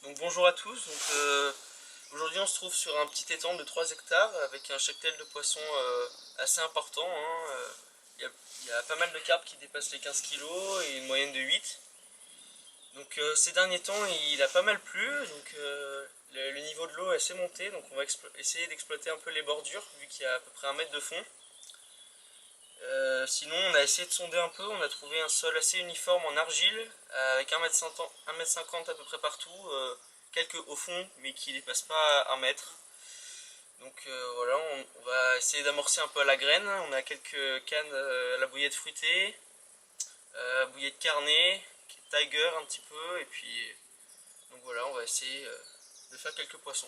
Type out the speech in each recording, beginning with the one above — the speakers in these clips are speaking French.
Donc bonjour à tous, aujourd'hui on se trouve sur un petit étang de 3 hectares avec un cheptel de poissons assez important. Il y a pas mal de carpes qui dépassent les 15 kg et une moyenne de 8. Donc ces derniers temps il a pas mal plu, donc le niveau de l'eau est assez monté, donc on va essayer d'exploiter un peu les bordures vu qu'il y a à peu près 1 mètre de fond. Sinon on a essayé de sonder un peu, on a trouvé un sol assez uniforme en argile avec 1,50 m à peu près partout, quelques au fond mais qui ne dépassent pas 1 mètre. Donc voilà, on va essayer d'amorcer un peu à la graine. On a quelques cannes à la bouillette fruitée, bouillette carnée, tiger un petit peu, et puis donc voilà, on va essayer de faire quelques poissons.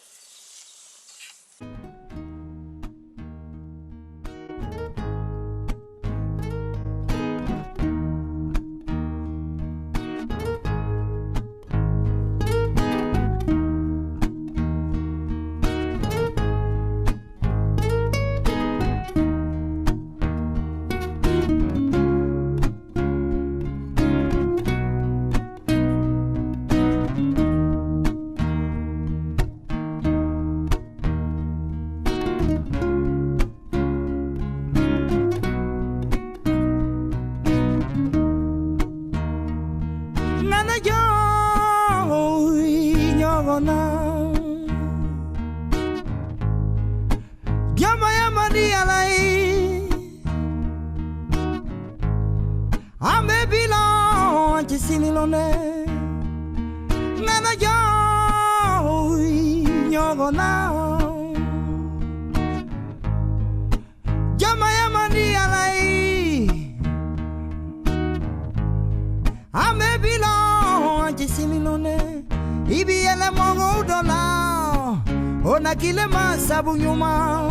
Ibiele mongo dola ona kile masabu nyuma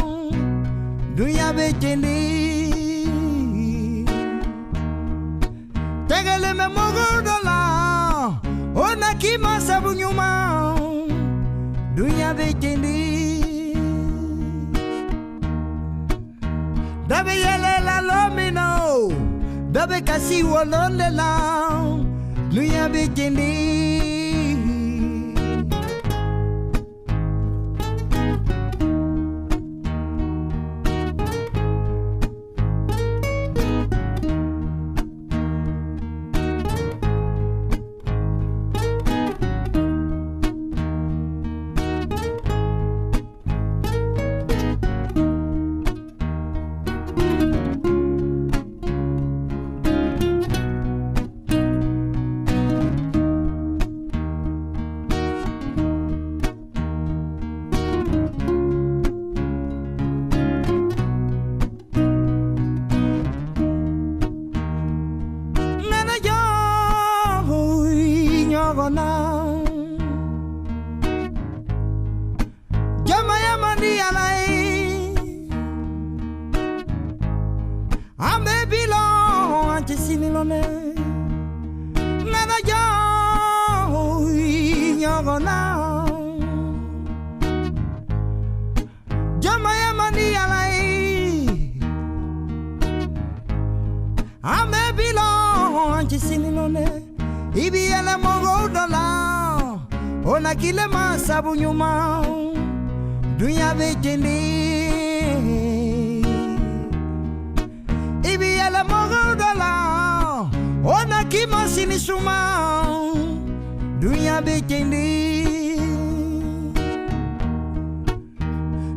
dunya bekendi tegele me mongo dola ona ki masabu nyuma dunya bekendi dabe yele la lomino dabe kasi wolonde la dunya bekendi. Ibiele mongo dola ona kile masabu nyuma dunya bekendi. Ibiele mongo dola ona kima sini suma dunya bekendi.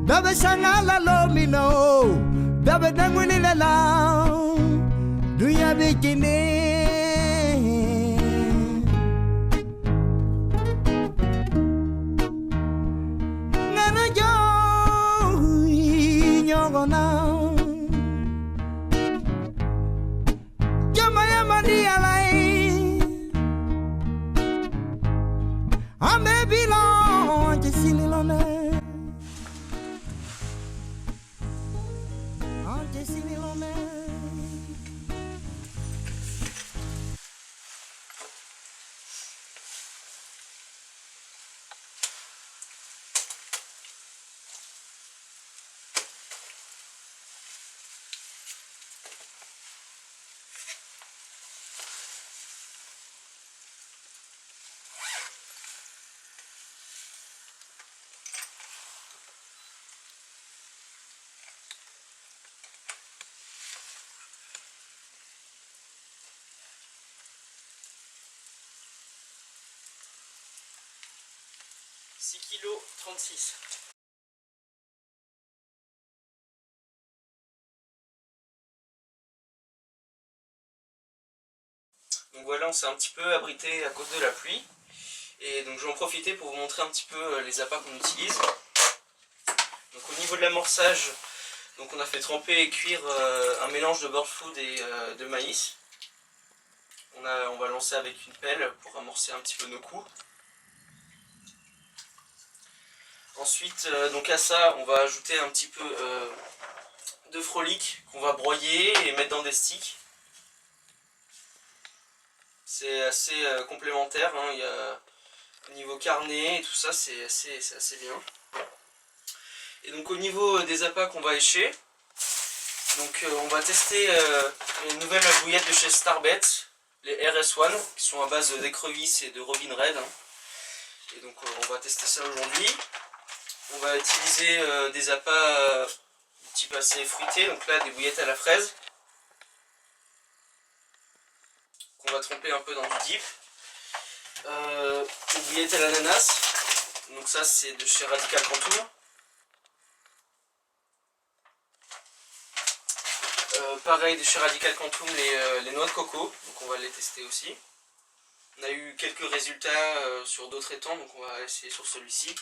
Dabe sangala lomino dabe dangwini la dunya bekendi. 6,36 kg. Donc voilà, on s'est un petit peu abrité à cause de la pluie. Et donc je vais en profiter pour vous montrer un petit peu les appâts qu'on utilise. Donc au niveau de l'amorçage, donc on a fait tremper et cuire un mélange de bird food et de maïs. On va lancer avec une pelle pour amorcer un petit peu nos coups. Ensuite, donc à ça, on va ajouter un petit peu de frolic qu'on va broyer et mettre dans des sticks. C'est assez complémentaire, hein. Il y a, au niveau carnet et tout ça, c'est assez bien. Et donc au niveau des appâts qu'on va écher, donc on va tester les nouvelles bouillettes de chez Starbet, les RS1, qui sont à base d'écrevisses et de robin red. Hein. Et donc on va tester ça aujourd'hui. On va utiliser des appâts de type assez fruité, donc là des bouillettes à la fraise. Qu'on va tremper un peu dans du dip. Une bouillette à l'ananas, donc ça c'est de chez Radical Quantum. Pareil de chez Radical Quantum les noix de coco, donc on va les tester aussi. On a eu quelques résultats sur d'autres étangs, donc on va essayer sur celui-ci.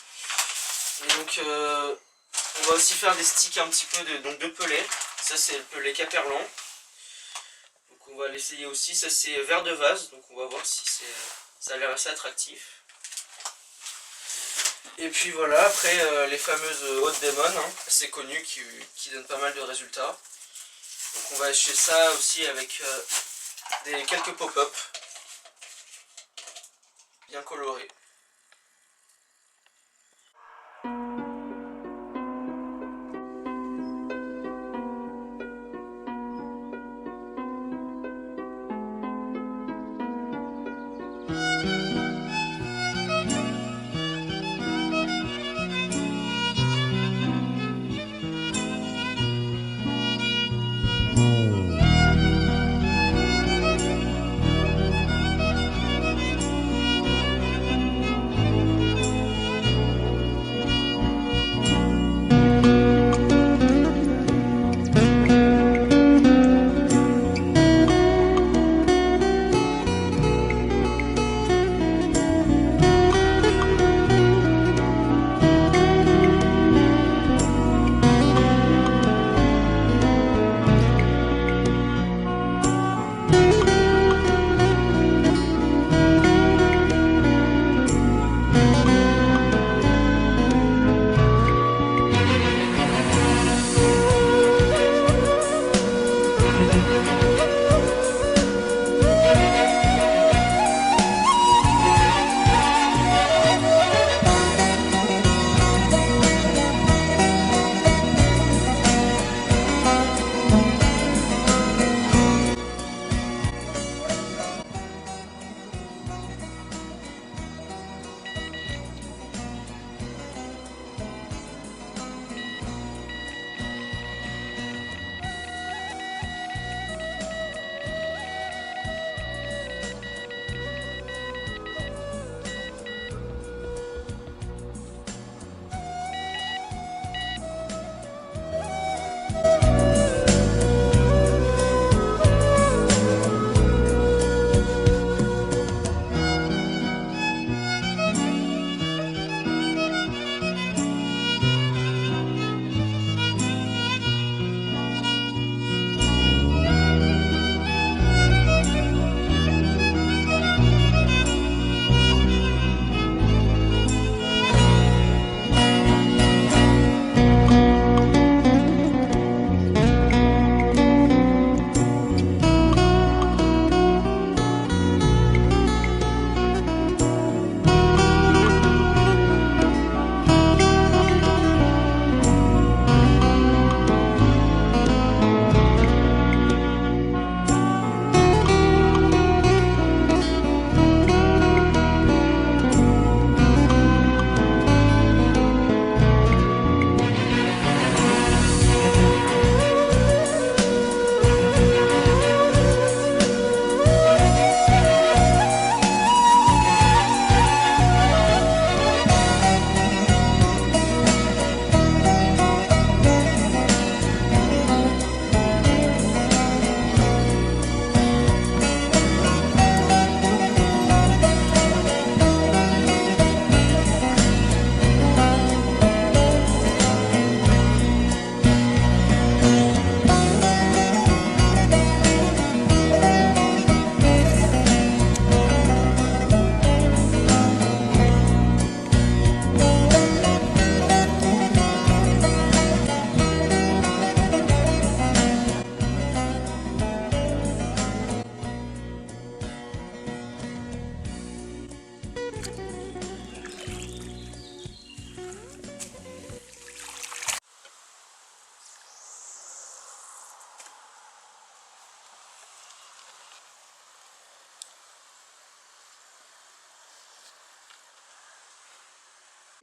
Et donc on va aussi faire des sticks un petit peu de pellet. Ça c'est le pellet Caperlan. Donc on va l'essayer aussi, ça c'est verre de vase, donc on va voir si ça a l'air assez attractif. Et puis voilà, après les fameuses Hot Demon, hein, assez connues, qui donnent pas mal de résultats. Donc on va acheter ça aussi avec quelques pop-up bien colorés.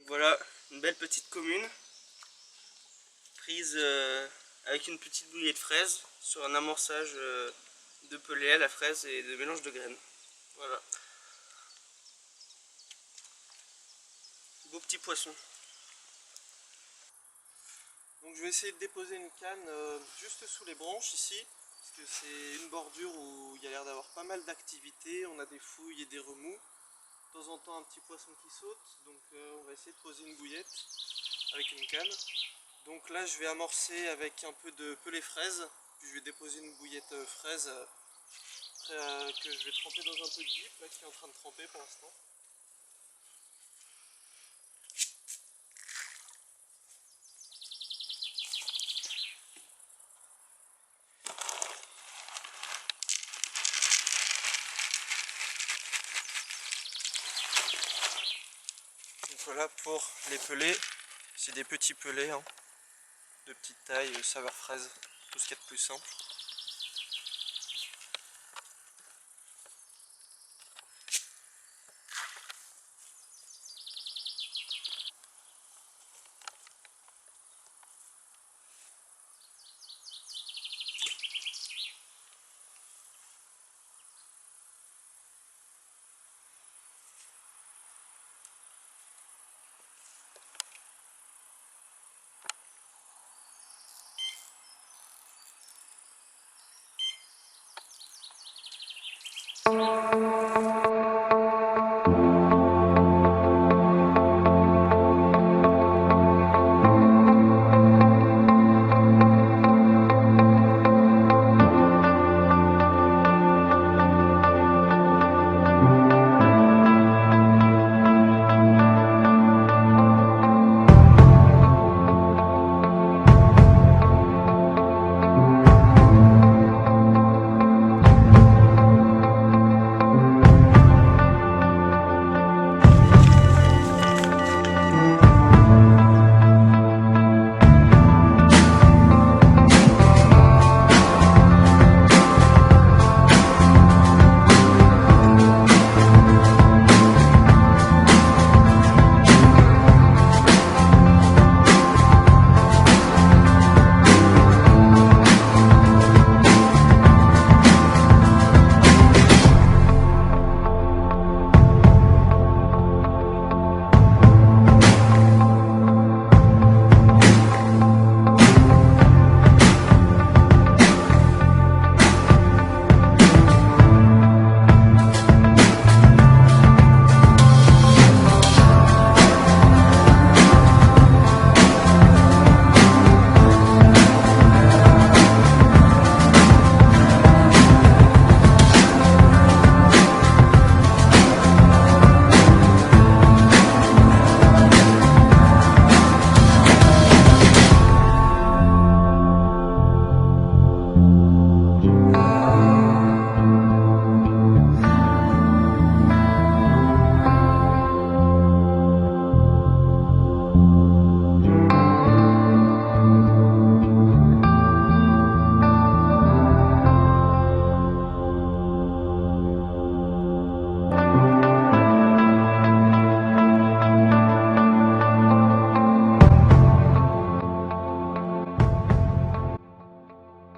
Voilà une belle petite commune prise avec une petite bouillie de fraises sur un amorçage de pelée à la fraise et de mélange de graines. Voilà. Beau petit poisson. Donc je vais essayer de déposer une canne juste sous les branches ici, parce que c'est une bordure où il y a l'air d'avoir pas mal d'activité. On a des fouilles et des remous. De temps en temps un petit poisson qui saute, donc on va essayer de poser une bouillette avec une canne. Donc là je vais amorcer avec un peu de pelée fraise, puis je vais déposer une bouillette fraise que je vais tremper dans un peu de dip là, qui est en train de tremper pour l'instant. Donc voilà pour les pelés, c'est des petits pelés hein, de petite taille, saveur fraise, tout ce qu'il y a de plus simple.